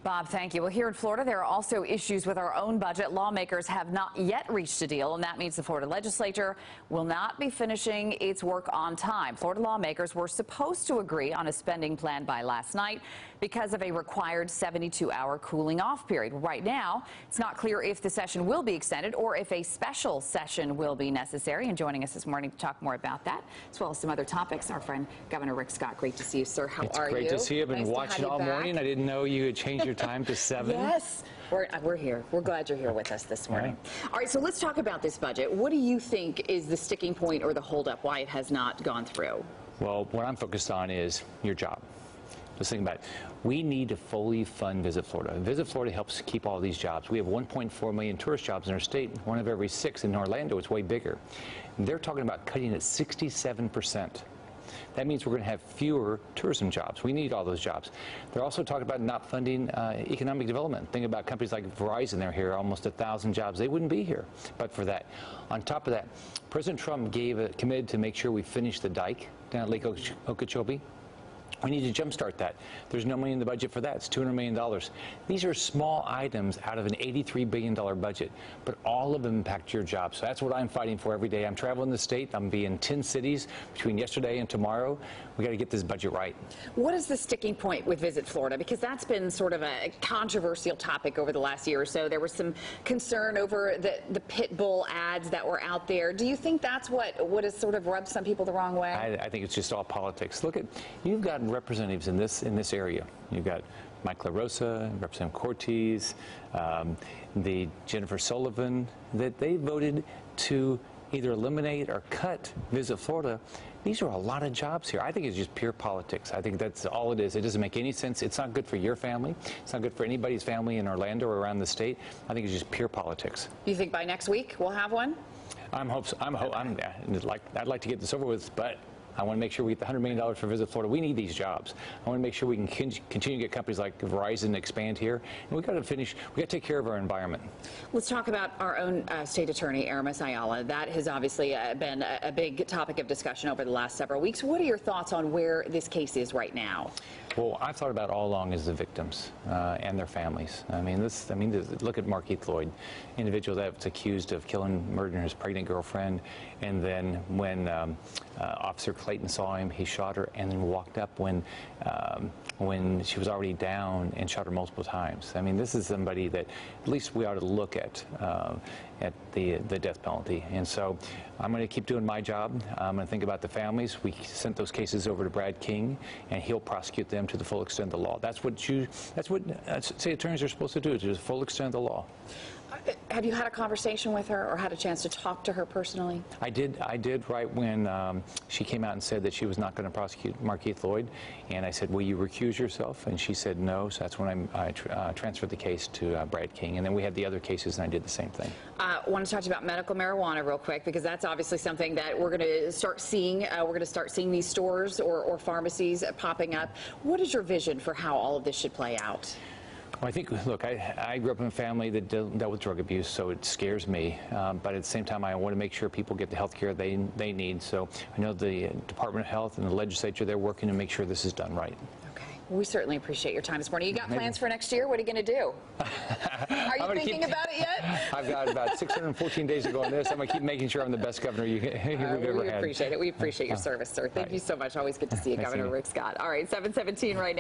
Bob, thank you. Well, here in Florida, there are also issues with our own budget. Lawmakers have not yet reached a deal, and that means the Florida legislature will not be finishing its work on time. Florida lawmakers were supposed to agree on a spending plan by last night because of a required 72-hour cooling off period. Right now, it's not clear if the session will be extended or if a special session will be necessary. And joining us this morning to talk more about that, as well as some other topics, our friend Governor Rick Scott. Great to see you, sir. How are you? It's great to see you. I've been watching all morning. I didn't know you had changed your time to 7. Yes, we're here. We're glad you're here with us this morning. All right, so let's talk about this budget. What do you think is the sticking point or the holdup why it has not gone through? Well, what I'm focused on is your job. Just think about it. We need to fully fund Visit Florida. Visit Florida helps keep all these jobs. We have 1.4 million tourist jobs in our state. 1 of every 6 in Orlando. It's way bigger. They're talking about cutting it 67%. That means we're going to have fewer tourism jobs. We need all those jobs. They're also talking about not funding economic development. Think about companies like Verizon. They're here, almost 1,000 jobs. They wouldn't be here but for that. On top of that, President Trump committed to make sure we finish the dike down at Lake Okeechobee. We need to jumpstart that. There's no money in the budget for that. It's $200 million. These are small items out of an $83 billion budget, but all of them impact your job. So that's what I'm fighting for every day. I'm traveling the state. I'm being in 10 cities between yesterday and tomorrow. We got to get this budget right. What is the sticking point with Visit Florida? Because that's been sort of a controversial topic over the last year or so. There was some concern over the pit bull ads that were out there. Do you think that's what has sort of rubbed some people the wrong way? I think it's just all politics. Look at, you've got representatives in this area. You've got Mike LaRosa, Representative Cortez, the Jennifer Sullivan, that they voted to either eliminate or cut Visit Florida. These are a lot of jobs here. I think it's just pure politics. I think that's all it is. It doesn't make any sense. It's not good for your family. It's not good for anybody's family in Orlando or around the state. I think it's just pure politics. You think by next week we'll have one? I'd like to get this over with, but I want to make sure we get the $100 million for Visit Florida. We need these jobs. I want to make sure we can continue to get companies like Verizon expand here. And we've got to take care of our environment. Let's talk about our own State Attorney Aramis Ayala. That has obviously been a big topic of discussion over the last several weeks. What are your thoughts on where this case is right now? Well, I've thought about all along is the victims and their families. Look at Markeith Lloyd, individual that's accused of murdering his pregnant girlfriend, and then when Officer Clayton saw him, he shot her, and then walked up when she was already down and shot her multiple times. I mean, this is somebody that at least we ought to look at the death penalty. And so I'm going to keep doing my job. I'm going to think about the families. We sent those cases over to Brad King, and he'll prosecute them to the full extent of the law. That's what state attorneys are supposed to do, to the full extent of the law. Have you had a conversation with her or had a chance to talk to her personally? I did right when she came out and said that she was not going to prosecute Markeith Lloyd. And I said, will you recuse yourself? And she said no. So that's when I transferred the case to Brad King. And then we had the other cases, and I did the same thing. I want to talk about medical marijuana real quick, because that's obviously something that we're going to start seeing. We're going to start seeing these stores or pharmacies popping up. What is your vision for how all of this should play out? Well, I think, look, I grew up in a family that dealt with drug abuse, so it scares me. But at the same time, I want to make sure people get the health care they need. So I know the Department of Health and the legislature, they're working to make sure this is done right. Okay. Well, we certainly appreciate your time this morning. You got plans for next year? What are you going to do? Are you thinking about it yet? I've got about 614 days to go on this. I'm going to keep making sure I'm the best governor we've ever had. We appreciate it. We appreciate your service, sir. Thank you so much. Always good to see you, Governor Rick Scott. All right, 7:17 right now.